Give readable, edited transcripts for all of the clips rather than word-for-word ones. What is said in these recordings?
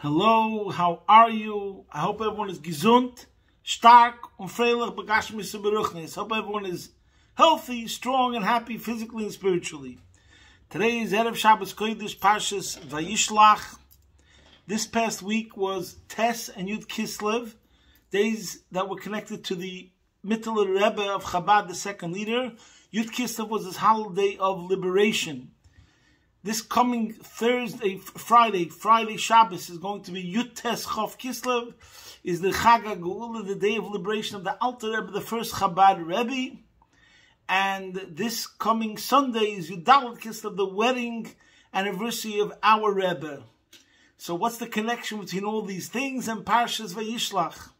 Hello, how are you? I hope everyone is gesund, stark, und freilich, begashmis und beruchnis. Hope everyone is healthy, strong, and happy physically and spiritually. Today is Erev Shabbos Kodesh, Parshas Vayishlach. This past week was Tes and Yud Kislev, days that were connected to the Mittler Rebbe of Chabad, the second leader. Yud Kislev was his holiday of liberation. This coming Friday Shabbos is going to be Yud Tes Chof Kislev, is the Chag HaGeula, the day of liberation of the Alter Rebbe, the first Chabad Rebbe. And this coming Sunday is Yud Dalet Kislev, the wedding anniversary of our Rebbe. So what's the connection between all these things and Parshas Vayishlach?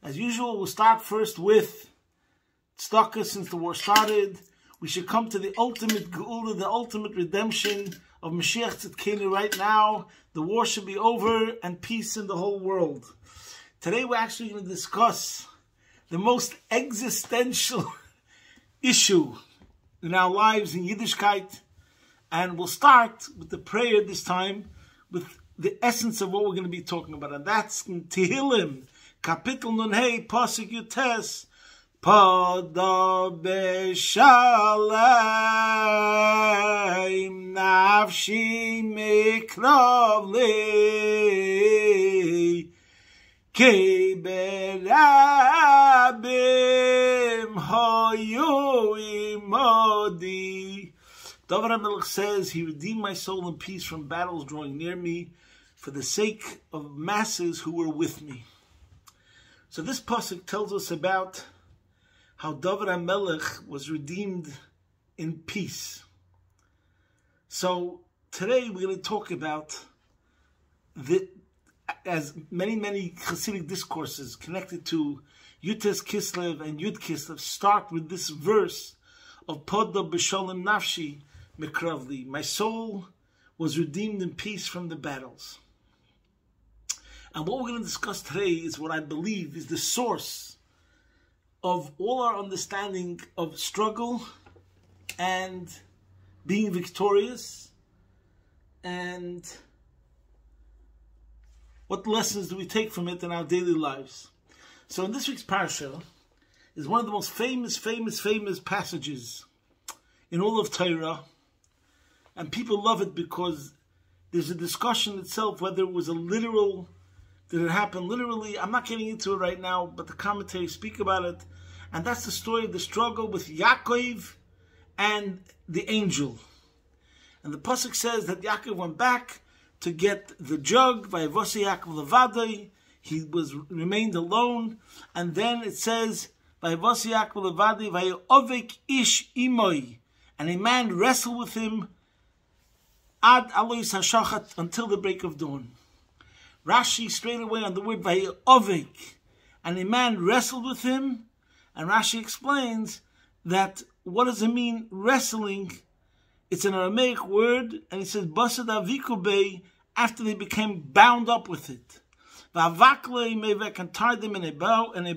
As usual, we'll start first with Tzedakah, since the war started. We should come to the ultimate Geula, the ultimate redemption of Mashiach Tzidkenu right now. The war should be over and peace in the whole world. Today we're actually going to discuss the most existential issue in our lives in Yiddishkeit. And we'll start with the prayer this time, with the essence of what we're going to be talking about. And that's in Tehillim, Kapitel Nun Hey, Pasuk Yud Tes, Pada b'shalem nafshi mikrav li ki berabim hayu imodi. David HaMelech says, He redeemed my soul in peace from battles drawing near me, for the sake of masses who were with me. So this pasuk tells us about how David HaMelech was redeemed in peace. So today we're going to talk about as many Hasidic discourses connected to Yud Tes Kislev and Yud Kislev start with this verse of Pada b'shalem nafshi mikravli. My soul was redeemed in peace from the battles. And what we're going to discuss today is what I believe is the source of all our understanding of struggle and being victorious, and what lessons do we take from it in our daily lives. So in this week's Parsha is one of the most famous passages in all of Torah, and people love it because there's a discussion itself whether it was a literal. Did it happen literally? I'm not getting into it right now, but the commentaries speak about it. And that's the story of the struggle with Yaakov and the angel. And the pasuk says that Yaakov went back to get the jug. Vayavosi Yaakov levadai. He remained alone. And then it says, Vayavosi Yaakov levadai, vayovek ish imoi. And a man wrestled with him ad alois hashachat, until the break of dawn. Rashi straight away on the word Vayovek, and a man wrestled with him, and Rashi explains that what does it mean wrestling? It's an Aramaic word, and he says Basad Avikubei, after they became bound up with it. Vavakle mevek, and tied them in a bow, and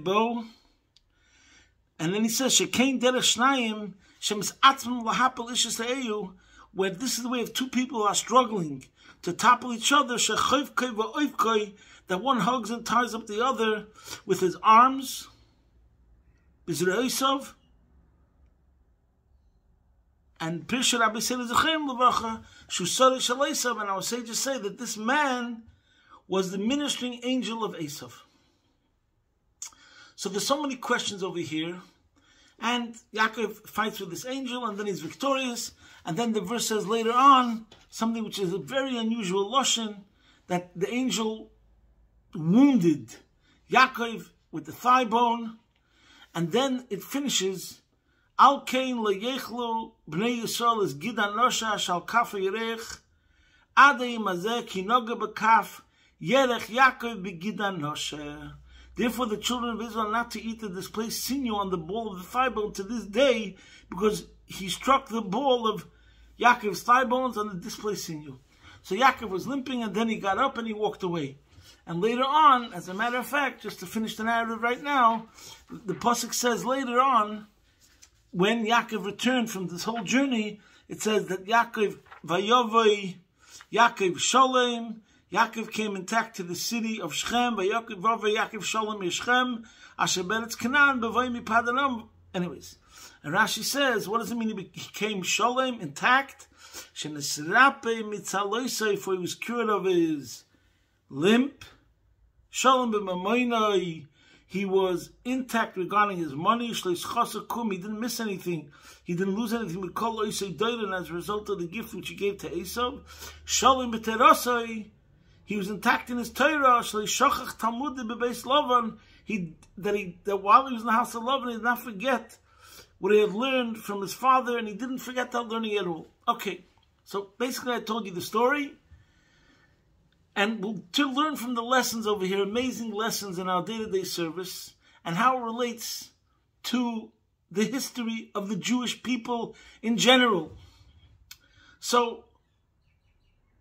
then he says Shekain derech shnayim shemis atzmim lahapel ishes ha'eyu, where this is the way of two people who are struggling to topple each other, that one hugs and ties up the other with his arms. And Pirsha Rabbi said, and our sages say that this man was the ministering angel of Esav. So there's so many questions over here. And Yaakov fights with this angel, and then he's victorious. And then the verse says later on, something which is a very unusual lashon, that the angel wounded Yaakov with the thigh bone. And then it finishes, Al kain leyechlu bnei Yisrael es gidan nosha shal kaf yerech, adei mazeh ki noga bekaf yerech Yaakov begidan nosha. Therefore, the children of Israel are not to eat the displaced sinew on the ball of the thigh bone to this day, because he struck the ball of Yaakov's thigh bones on the displaced sinew. So Yaakov was limping, and then he got up and he walked away. And later on, as a matter of fact, just to finish the narrative right now, the pasuk says later on, when Yaakov returned from this whole journey, it says that Yaakov vayovoi, Yaakov sholem, Yaakov came intact to the city of Shechem. Yaakov Shalom Yeshchem Asher Beretz Canaan B'vay Mipadanam. Anyways, and Rashi says, what does it mean he came Shalom, intact? Shenesrape mitzaloisai, for he was cured of his limp. Shalom b'mamoinai, he was intact regarding his money. Shleis chasakum, he didn't miss anything. He didn't lose anything. We call oisai doirin as a result of the gift which he gave to Esav. Shalom b'terosai, he was intact in his Torah. Shleis shachach talmud b'beis Lavan, that while he was in the house of Lavan, he did not forget what he had learned from his father, and he didn't forget that learning at all. Okay, so basically I told you the story, and to learn from the lessons over here, amazing lessons in our day-to-day service, and how it relates to the history of the Jewish people in general. So,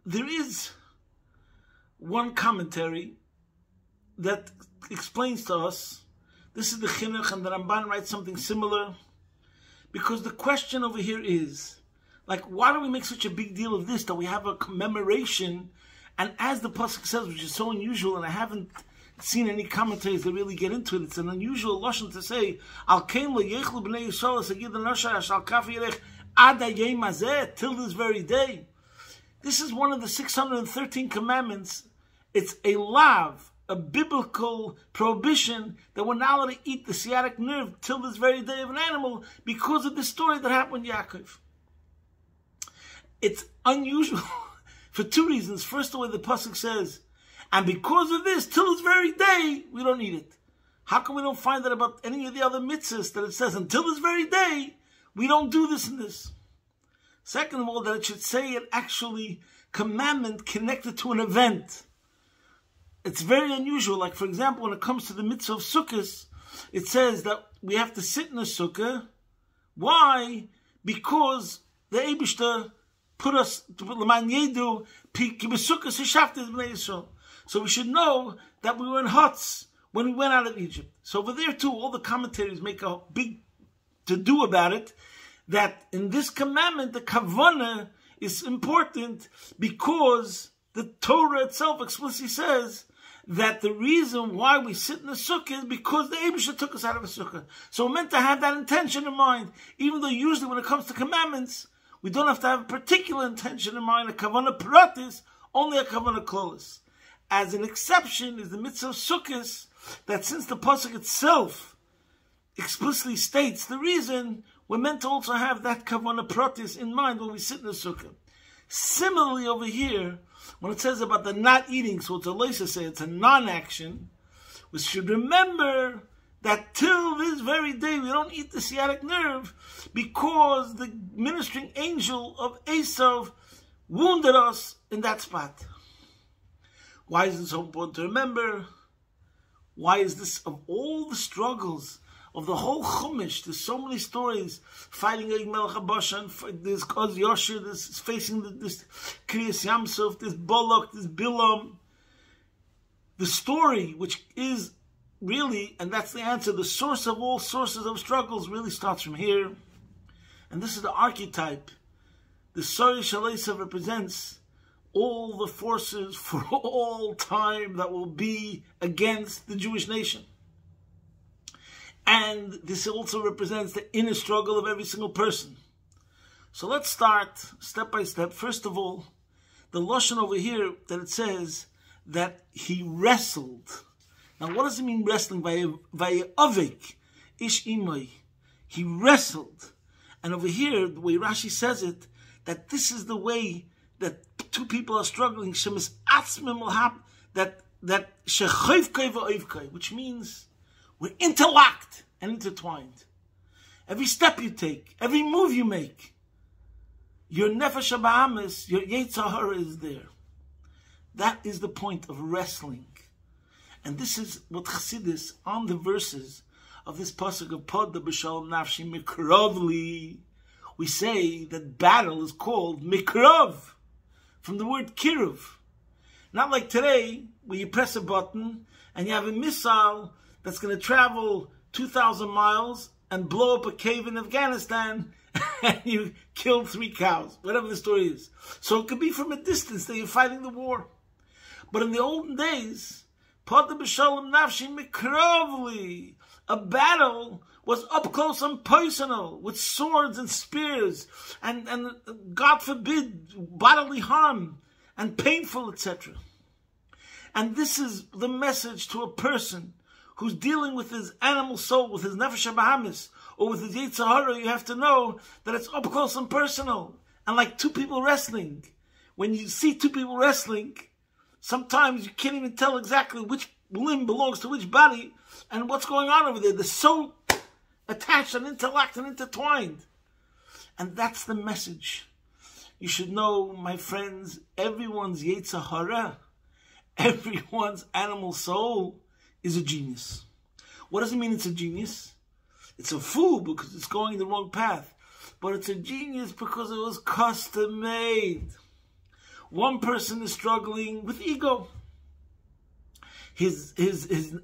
there is one commentary that explains to us, this is the Chinuch, and the Ramban writes something similar, because the question over here is, like, why do we make such a big deal of this, that we have a commemoration, and as the Pasuk says, which is so unusual, and I haven't seen any commentaries that really get into it, it's an unusual lashon to say, Al kein lo yechlu b'nei Yisrael sagid l'noshash al kaf yirech ad hayom hazeh, till this very day. This is one of the 613 commandments. It's a lav, a biblical prohibition that we're not allowed to eat the sciatic nerve till this very day of an animal because of the story that happened with Yaakov. It's unusual for two reasons. First, the way the pasuk says, and because of this, till this very day, we don't eat it. How come we don't find that about any of the other mitzvahs that it says, until this very day, we don't do this and this? Second of all, that it should say an actually commandment connected to an event. It's very unusual. Like, for example, when it comes to the mitzvah of Sukkot, it says that we have to sit in a sukkah. Why? Because the Eibishter put us, so we should know that we were in huts when we went out of Egypt. So over there too, all the commentators make a big to-do about it, that in this commandment, the kavanah is important because the Torah itself explicitly says that the reason why we sit in the sukkah is because the Eibusha took us out of the sukkah. So we're meant to have that intention in mind, even though usually when it comes to commandments, we don't have to have a particular intention in mind. A kavanah pratis, only a kavanah klolis. As an exception is the mitzvah of sukkahs, that since the pasuk itself explicitly states the reason, we're meant to also have that kavanah pratis in mind when we sit in the sukkah. Similarly over here, when it says about the not eating, so it's a loisa say, it's a non-action, we should remember that till this very day we don't eat the sciatic nerve because the ministering angel of Esav wounded us in that spot. Why is it so important to remember? Why is this, of all the struggles of the whole Chumash, there's so many stories, fighting Melech HaBashan, there's Koz Yosher, there's facing this Kriyas Yamsuf, this Bolok, this Bilam. The story, which is really, and that's the answer, the source of all sources of struggles really starts from here. And this is the archetype. The Sori Shaleisa represents all the forces for all time that will be against the Jewish nation. And this also represents the inner struggle of every single person. So let's start step by step. First of all, the lashon over here that it says that he wrestled. Now, what does it mean wrestling? Vayavik ish imay. He wrestled. And over here, the way Rashi says it, that this is the way that two people are struggling. Shemis atzmim lahap, that shechayvkay va'ayvkay, which means we're interlocked and intertwined. Every step you take, every move you make, your nefesh habahamis, your yetzer hara is there. That is the point of wrestling. And this is what Chassidus, on the verses of this pasuk of Pod b'shalom nafshi mikrovli, we say that battle is called mikrov, from the word kiruv. Not like today, where you press a button and you have a missile that's going to travel 2,000 miles and blow up a cave in Afghanistan and you killed 3 cows, whatever the story is. So it could be from a distance that you're fighting the war. But in the olden days, Pada b'shalom nafshi mikrovli, a battle was up close and personal, with swords and spears, and God forbid, bodily harm, and painful, etc. And this is the message to a person who's dealing with his animal soul, with his nefesh habahamis, or with his yetzer hara. You have to know that it's up close and personal. And like two people wrestling, when you see two people wrestling, sometimes you can't even tell exactly which limb belongs to which body and what's going on over there. They're so attached and interlocked and intertwined. And that's the message. You should know, my friends, everyone's yetzer hara, everyone's animal soul is a genius. What does it mean it's a genius? It's a fool because it's going the wrong path. But it's a genius because it was custom made. One person is struggling with ego. His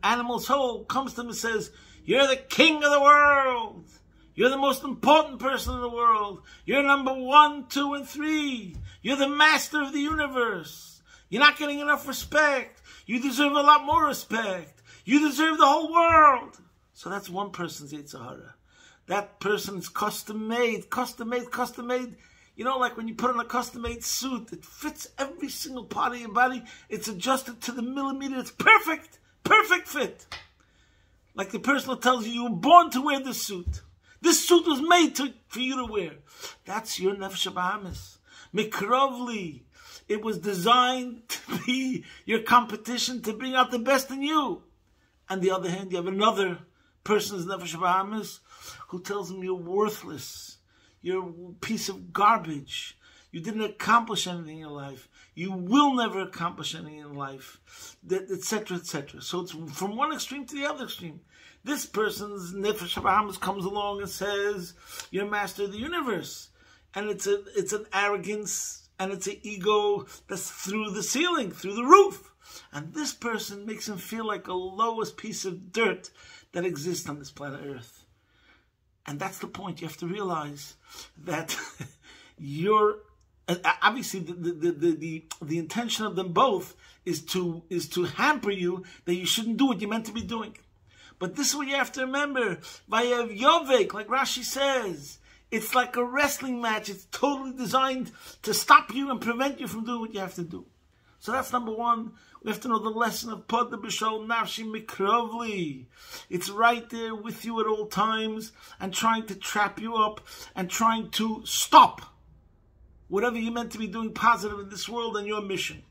animal soul comes to him and says, you're the king of the world. You're the most important person in the world. You're number 1, 2, and 3. You're the master of the universe. You're not getting enough respect. You deserve a lot more respect. You deserve the whole world. So that's one person's yetzer hara. That person is custom made, custom made, custom made. You know, like when you put on a custom made suit, it fits every single part of your body. It's adjusted to the millimeter. It's perfect, perfect fit. Like the person that tells you, you were born to wear this suit. This suit was made for you to wear. That's your nefesh habahamis. Mikrovli. It was designed to be your competition, to bring out the best in you. On the other hand, you have another person's nefesh habahamis who tells him you're worthless. You're a piece of garbage. You didn't accomplish anything in your life. You will never accomplish anything in life, etc., etc. So it's from one extreme to the other extreme. This person's nefesh habahamis comes along and says, you're master of the universe. And it's an arrogance, and it's an ego that's through the ceiling, through the roof. And this person makes him feel like a lowest piece of dirt that exists on this planet Earth. And that's the point. You have to realize that you're obviously the intention of them both is to hamper you, that you shouldn't do what you're meant to be doing. But this is what you have to remember. Vayev Yovek, like Rashi says, it's like a wrestling match. It's totally designed to stop you and prevent you from doing what you have to do. So that's number one. We have to know the lesson of Pada b'shalom nafshi mikrovli. It's right there with you at all times and trying to trap you up and trying to stop whatever you're meant to be doing positive in this world and your mission.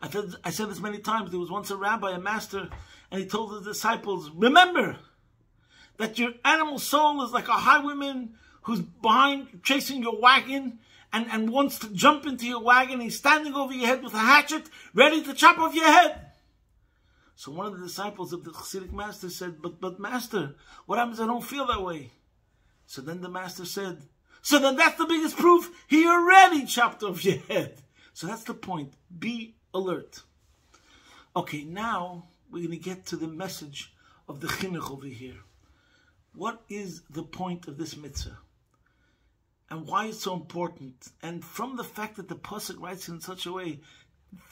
I said this many times. There was once a rabbi, a master, and he told his disciples, remember that your animal soul is like a highwayman who's behind chasing your wagon and wants to jump into your wagon. He's standing over your head with a hatchet, ready to chop off your head. So one of the disciples of the Chassidic master said, but master, what happens if I don't feel that way? So then the master said, so then that's the biggest proof. He already chopped off your head. So that's the point. Be alert. Okay, now we're going to get to the message of the chinuch over here. What is the point of this mitzvah? And why it's so important? And from the fact that the pasuk writes in such a way,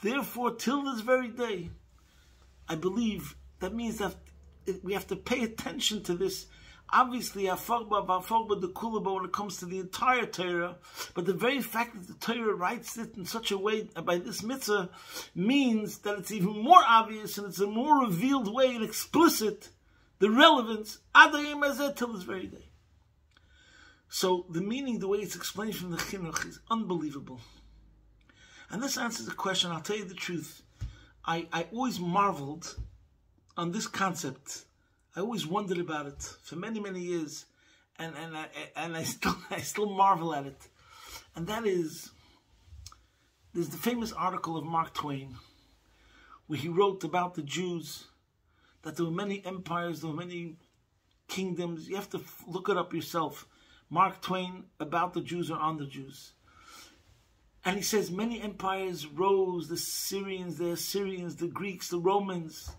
therefore, till this very day, I believe that means that we have to pay attention to this. Obviously, when it comes to the entire Torah, but the very fact that the Torah writes it in such a way by this mitzvah means that it's even more obvious and it's a more revealed way and explicit, the relevance, till this very day. So the meaning, the way it's explained from the chinuch is unbelievable. And this answers the question. I'll tell you the truth. I always marveled on this concept. I always wondered about it for many, many years. And I still marvel at it. And that is, there's the famous article of Mark Twain, where he wrote about the Jews, that there were many empires, there were many kingdoms. You have to look it up yourself. Mark Twain, about the Jews or on the Jews. And he says many empires rose, the Syrians, the Assyrians, the Greeks, the Romans,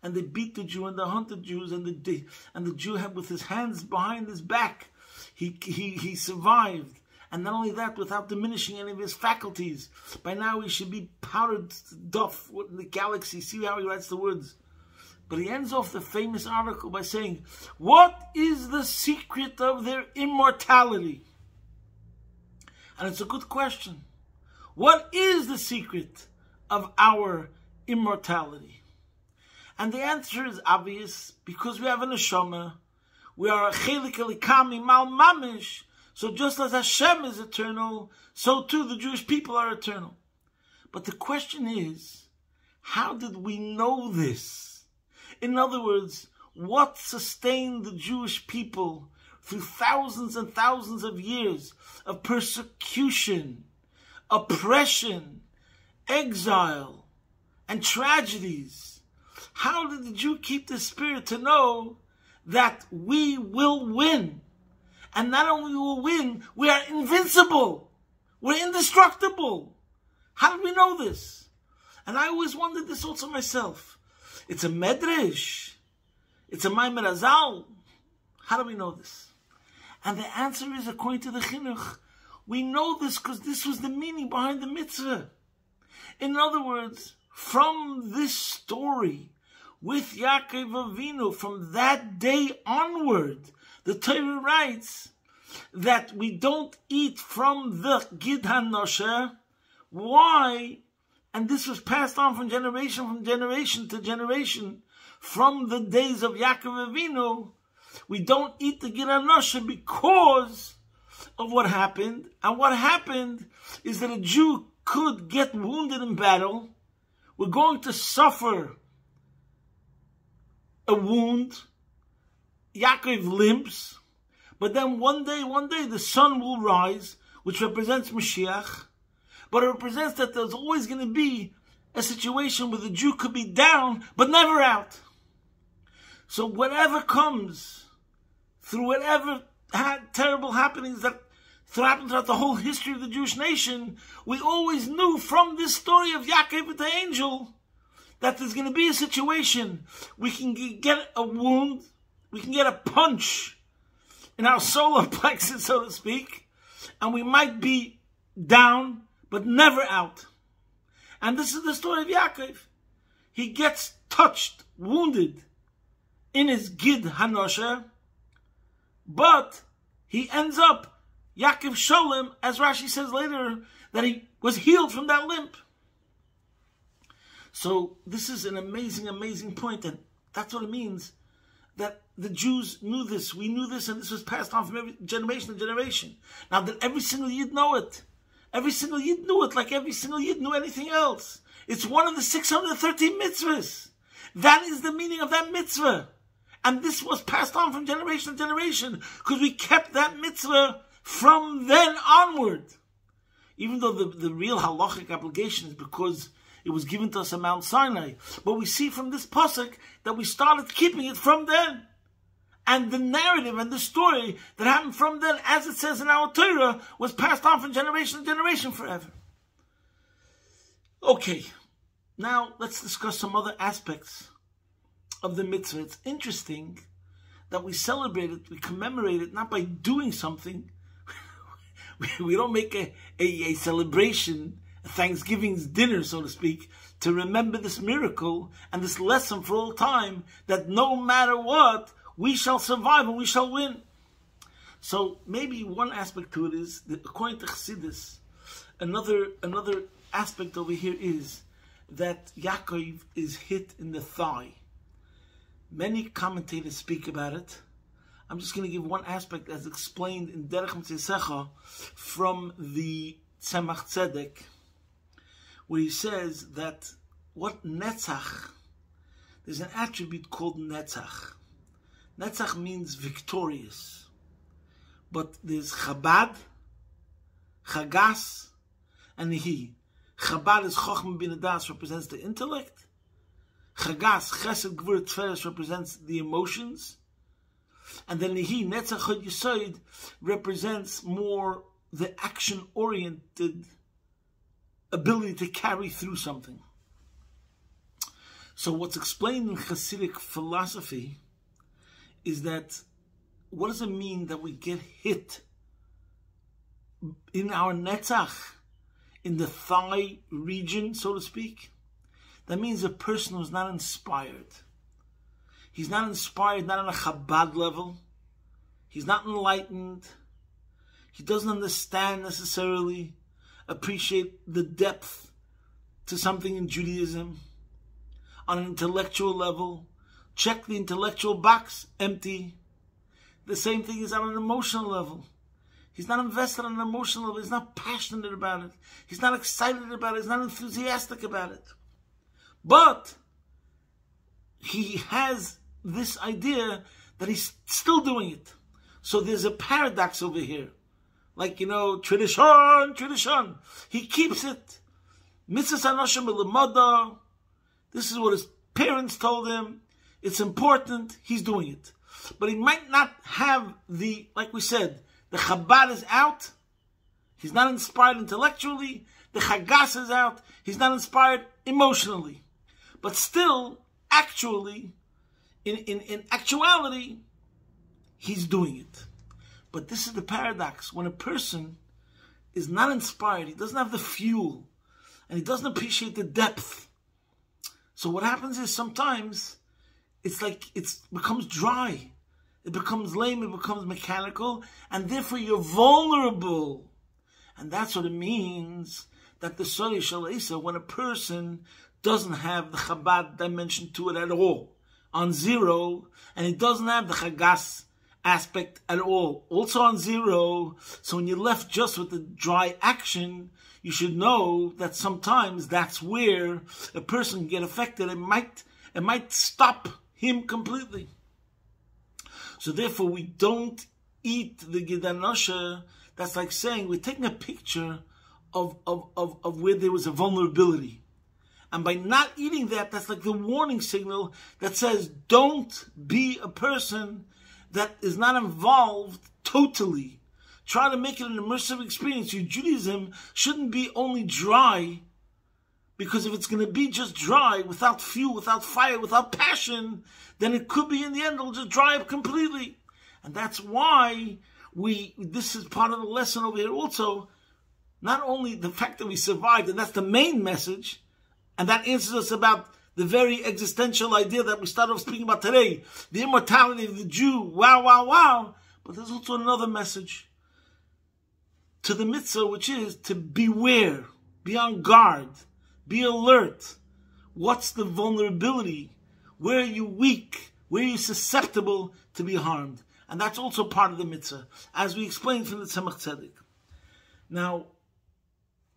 and they beat the Jew and they hunted Jews, and the Jew had with his hands behind his back, he survived. And not only that, without diminishing any of his faculties. By now he should be powdered duff in the galaxy. See how he writes the words. But he ends off the famous article by saying, what is the secret of their immortality? And it's a good question. What is the secret of our immortality? And the answer is obvious, because we have a neshama. We are a chelik elikami mal mamish. So just as Hashem is eternal, so too the Jewish people are eternal. But the question is, how did we know this? In other words, what sustained the Jewish people through thousands and thousands of years of persecution, oppression, exile, and tragedies? How did the Jew keep the spirit to know that we will win? And not only will we win, we are invincible. We're indestructible. How did we know this? And I always wondered this also myself. It's a medrash. It's a maimer azal. How do we know this? And the answer is, according to the chinuch, we know this because this was the meaning behind the mitzvah. In other words, from this story with Yaakov Avinu, from that day onward, the Torah writes that we don't eat from the Gid HaNosher. Why? And this was passed on from generation to generation. From the days of Yaakov Avinu, we don't eat the Gid HaNosher because of what happened. And what happened is that a Jew could get wounded in battle. We're going to suffer a wound. Yaakov limps, but then one day the sun will rise, which represents Mashiach, but it represents that there's always going to be a situation where the Jew could be down, but never out. So whatever comes, through whatever terrible happenings that happened throughout the whole history of the Jewish nation, we always knew from this story of Yaakov with the angel that there's going to be a situation. We can get a wound, we can get a punch in our solar plexus, so to speak, and we might be down, but never out. And this is the story of Yaakov. He gets touched, wounded in his Gid HaNosher, but he ends up Yaakov Sholem, as Rashi says later, that he was healed from that limp. So this is an amazing, amazing point, and that's what it means that the Jews knew this. We knew this, and this was passed on from every generation to generation. Now, did every single Yid know it? Every single Yid knew it, like every single Yid knew anything else. It's one of the 613 mitzvahs. That is the meaning of that mitzvah. And this was passed on from generation to generation, because we kept that mitzvah from then onward. Even though the real halachic obligation is because it was given to us at Mount Sinai. But we see from this pasuk that we started keeping it from then. And the narrative and the story that happened from then, as it says in our Torah, was passed on from generation to generation forever. Okay, now let's discuss some other aspects of the mitzvah. It's interesting that we celebrate it, we commemorate it, not by doing something. We don't make a celebration, a Thanksgiving's dinner, so to speak, to remember this miracle and this lesson for all time, that no matter what, we shall survive and we shall win. So maybe one aspect to it is that according to Chassidus, another aspect over here is that Yaakov is hit in the thigh. Many commentators speak about it. I'm just going to give one aspect as explained in Derech Mitzisecha from the Tzemach Tzedek, where he says that what Netzach, there's an attribute called Netzach. Netzach means victorious. But there's Chabad, Chagas, and Nihi. Chabad is Chochmah Bina Das, represents the intellect. Chagas, Chesed Gvur Tferes, represents the emotions. And then Nihi, Netzach Chod Yesod, represents more the action-oriented ability to carry through something. So what's explained in Hasidic philosophy is that, what does it mean that we get hit in our netzach, in the thigh region, so to speak, that means a person who's not inspired. He's not inspired, not on a Chabad level. He's not enlightened. He doesn't understand necessarily, appreciate the depth to something in Judaism. On an intellectual level, check the intellectual box, empty. The same thing is on an emotional level. He's not invested on an emotional level. He's not passionate about it. He's not excited about it. He's not enthusiastic about it. But he has this idea that he's still doing it. So there's a paradox over here. Like, tradition. He keeps it. Mitzvahs Anoshim B'Lemada. This is what his parents told him. It's important. He's doing it. But he might not have like we said, the Chabad is out. He's not inspired intellectually. The Chagas is out. He's not inspired emotionally. But still, actually, in actuality, he's doing it. But this is the paradox. When a person is not inspired, he doesn't have the fuel, and he doesn't appreciate the depth. So what happens is sometimes it's like it becomes dry. It becomes lame, it becomes mechanical, and therefore you're vulnerable. And that's what it means that the Sori Shalaisa, when a person doesn't have the Chabad dimension to it at all, on zero, and he doesn't have the Chagas aspect at all, also on zero, so when you're left just with the dry action, you should know that sometimes that's where a person can get affected. It might stop him completely. So therefore, we don't eat the Gidanosha. That's like saying we're taking a picture of where there was a vulnerability. And by not eating that, that's like the warning signal that says, don't be a person that is not involved totally. Try to make it an immersive experience. Your Judaism shouldn't be only dry, because if it's going to be just dry, without fuel, without fire, without passion, then it could be in the end, it'll just dry up completely. And that's why this is part of the lesson over here also, not only the fact that we survived, and that's the main message, and that answers us about the very existential idea that we started off speaking about today, the immortality of the Jew, wow. But there's also another message to the mitzvah, which is to beware, be on guard, be alert. What's the vulnerability? Where are you weak? Where are you susceptible to be harmed? And that's also part of the mitzvah, as we explained from the Tzemach Tzedek. Now,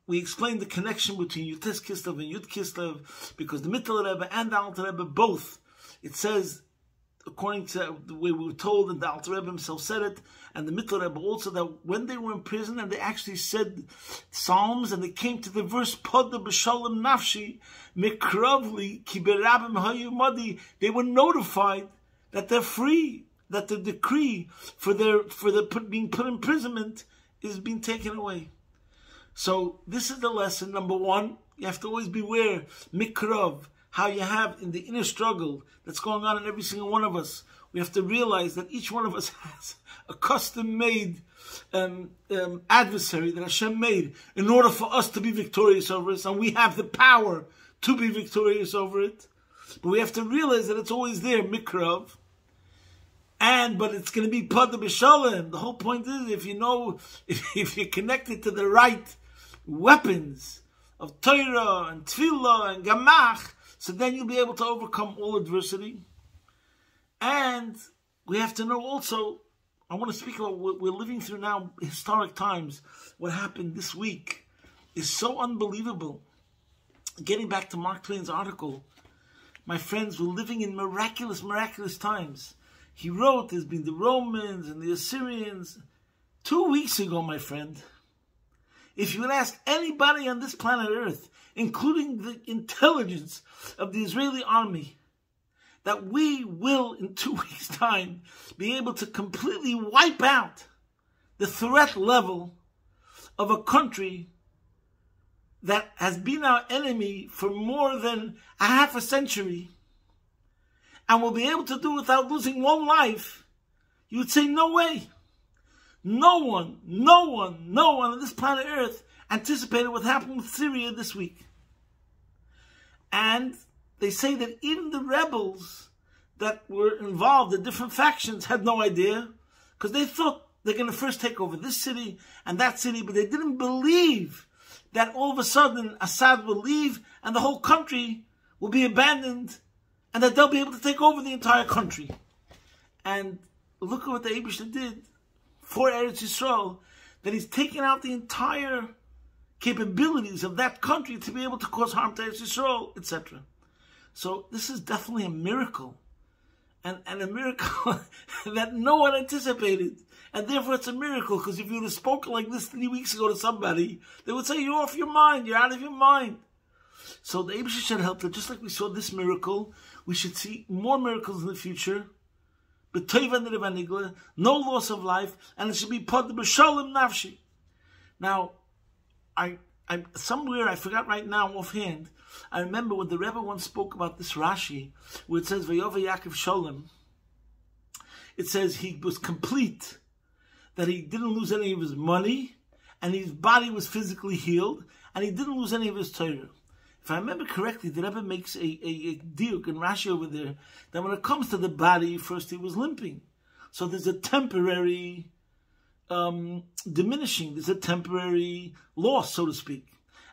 we explained the connection between Yutes Kislev and Yud Kislev, because the Mittel Rebbe and the Alter Rebbe both, it says, according to the way we were told, and the Alter Rebbe himself said it, and the Mittel Rebbe also, that when they were in prison and they actually said Psalms, and they came to the verse, Poda b'shalom nafshi, mikravli, ki berabim hayu madi, they were notified that they're free, that the decree for being put in imprisonment is being taken away. So this is the lesson. Number one, you have to always beware, mikrav, how you have in the inner struggle that's going on in every single one of us. We have to realize that each one of us has a custom-made adversary that Hashem made in order for us to be victorious over it, and we have the power to be victorious over it. But we have to realize that it's always there, mikrav. But it's going to be Pada B'Shalom. The whole point is, if you're connected to the right weapons of Torah and Tefillah and Gamach, so then you'll be able to overcome all adversity. And we have to know also, I want to speak about what we're living through now, historic times. What happened this week is so unbelievable. Getting back to Mark Twain's article, my friends, we're living in miraculous times. He wrote, there's been the Romans and the Assyrians. 2 weeks ago, my friend, if you would ask anybody on this planet Earth, including the intelligence of the Israeli army, that we will, in 2 weeks' time, be able to completely wipe out the threat level of a country that has been our enemy for more than a half a century, and will be able to do without losing one life, you would say, no way. No one on this planet Earth anticipated what happened with Syria this week. And they say that even the rebels that were involved, the different factions, had no idea, because they thought they're going to first take over this city and that city, but they didn't believe that all of a sudden Assad will leave and the whole country will be abandoned and that they'll be able to take over the entire country. And look at what the Vayishlach did for Eretz Yisrael, that he's taken out the entire capabilities of that country to be able to cause harm to Eretz Yisrael, etc. So this is definitely a miracle, and a miracle that no one anticipated. And therefore it's a miracle, because if you would have spoken like this 3 weeks ago to somebody, they would say, you're off your mind, you're out of your mind. So the Vayishlach should help that, just like we saw this miracle, we should see more miracles in the future. No loss of life, and it should be pod b'shalom nafshi. Now, I somewhere, I forgot right now offhand, I remember when the Rebbe once spoke about this Rashi, where it says, Vayova Yaakov Sholem, it says he was complete, that he didn't lose any of his money, and his body was physically healed, and he didn't lose any of his Torah. If I remember correctly, the Rebbe makes a diuk in Rashi over there, that when it comes to the body, first he was limping. So there's a temporary diminishing, there's a temporary loss, so to speak.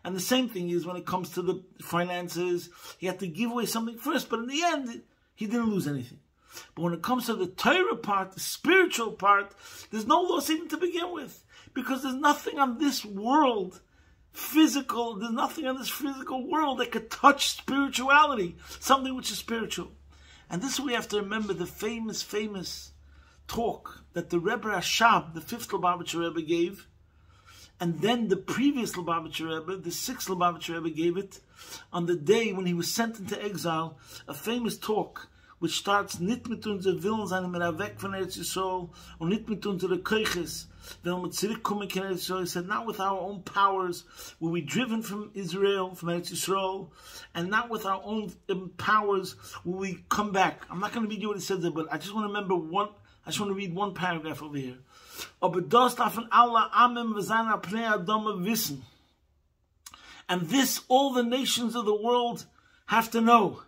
And the same thing is when it comes to the finances, he had to give away something first, but in the end, he didn't lose anything. But when it comes to the Torah part, the spiritual part, there's no loss even to begin with, because there's nothing on this world physical, there's nothing on this physical world that could touch spirituality, something which is spiritual. And this we have to remember, the famous talk that the Rebbe Rashab, the 5th Lubavitcher Rebbe, gave, and then the previous Lubavitcher Rebbe, the 6th Lubavitcher Rebbe, gave it on the day when he was sent into exile, a famous talk which starts nit mit unser Willen sein mit weg von Eretz Yisrael und nit mit unsere Koiches, wenn wir zurückkommen in Eretz Yisrael. He said, not with our own powers were we driven from Israel, from Eretz Yisrael, and not with our own powers will we come back. I'm not going to read you what he said there, but I just want to remember I just want to read one paragraph over here. Aber das darfen alle Amem v'zana pnei Adama wissen. And this all the nations of the world have to know.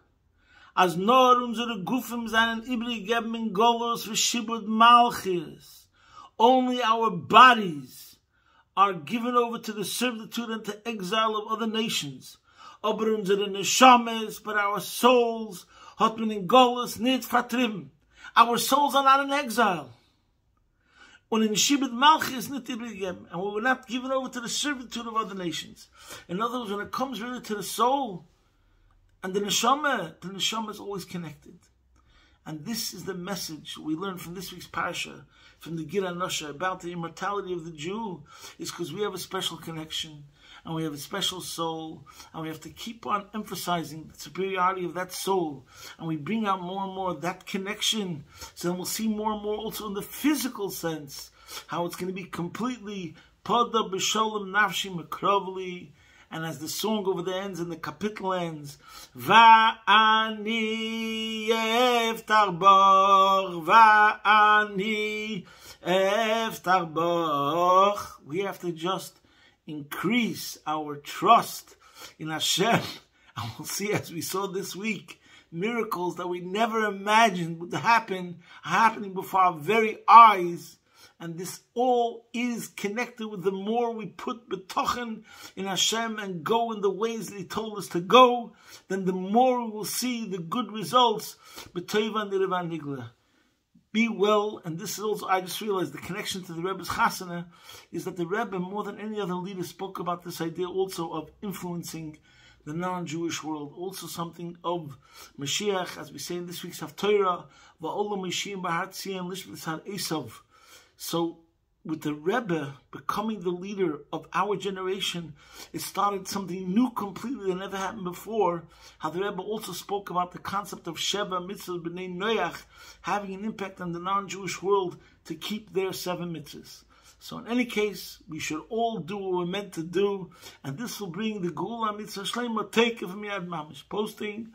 As nor unsere Gufim seinen übrig geben in Golos v'shibud malchis. Only our bodies are given over to the servitude and to exile of other nations. Aber unsere Neshames, but our souls, hat man in Golos nicht vertrieben. Our souls are not in exile. And in Shibud Malchis nicht übrig geben. And we were not given over to the servitude of other nations. In other words, when it comes really to the soul, and the neshama is always connected. And this is the message we learn from this week's Parsha, from the Gir HaNosha, about the immortality of the Jew, is because we have a special connection, and we have a special soul, and we have to keep on emphasizing the superiority of that soul, and we bring out more and more of that connection, so then we'll see more and more also in the physical sense, how it's going to be completely Pada B'Sholem Nafshi Mekrovli. And as the song over there ends and the kapitel ends, Va'ani eftar boch, Va'ani eftar boch. We have to just increase our trust in Hashem. And we'll see, as we saw this week, miracles that we never imagined would happen, happening before our very eyes. And this all is connected with the more we put betochen in Hashem and go in the ways that He told us to go, then the more we will see the good results. Be well, and this is also, I just realized the connection to the Rebbe's Chasana is that the Rebbe, more than any other leader, spoke about this idea also of influencing the non-Jewish world, also something of Mashiach, as we say in this week's Haftorah, Va'olam Mishim B'Har Tzion Lishv'Tzad Esav. So, with the Rebbe becoming the leader of our generation, it started something new completely that never happened before. How the Rebbe also spoke about the concept of Sheva Mitzvahs B'nei Noach having an impact on the non-Jewish world to keep their 7 mitzvahs. So in any case, we should all do what we're meant to do, and this will bring the Geula Mitzvah Shleima Take of Miyad Mamish, posting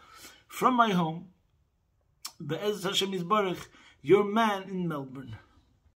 from my home, Be'ez Hashem Yisbarach, your man in Melbourne.